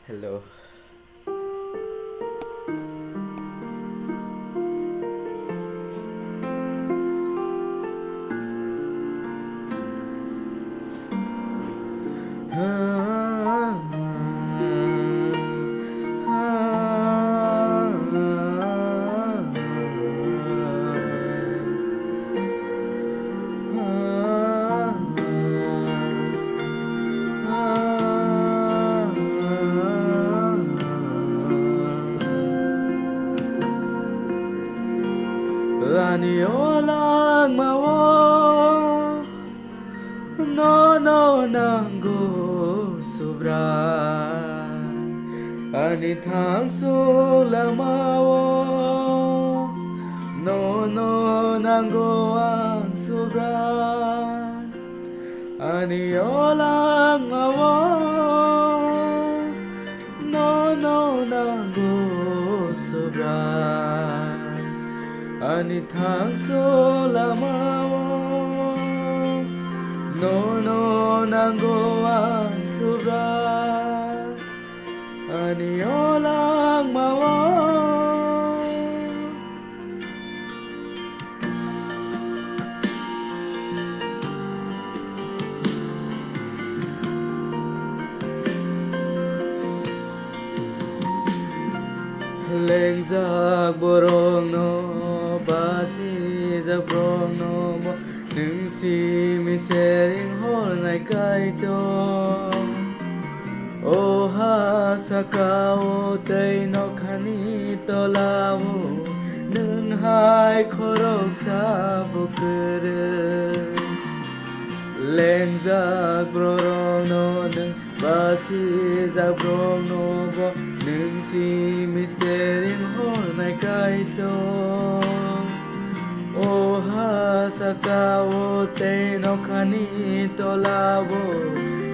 Hello. Ani Langmao no nango subra ani thang su Langmao no nango ang subra ani Langmao no nango subra ani thang so Langmao no nango ang subra ani Langmao leng jak borong no basi jak borong no mo nung si mi sering hol nai kai to o ha sakao tei no khani to lao nung hai khorok sa bukur leng jak borong no nung basi jak borong no bo nung si mi sering hol nai kai to o ha sakao te no khani to labo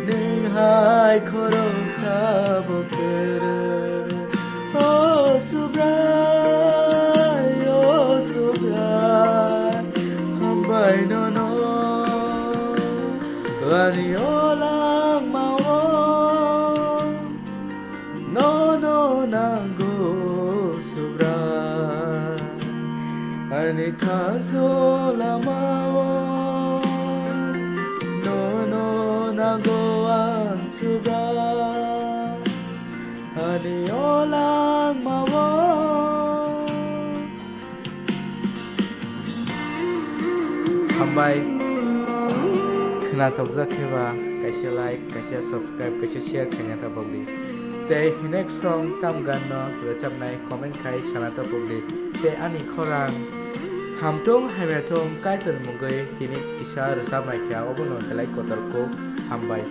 ning hai khorok sa bukur o subrai hambai no ani Langmao no nango subra ani thang so Langmao no nango ang subra ani Langmao hambai khna tokjak kheba kaisa like kaisa subscribe kaisa share khanya ta bogli te next song tam gan no rachapnai comment khai sana ta bogli te ani khorang hamtong haimathong kaitar mugai kini kisa rasam naikya obono helai kotar ko hambai.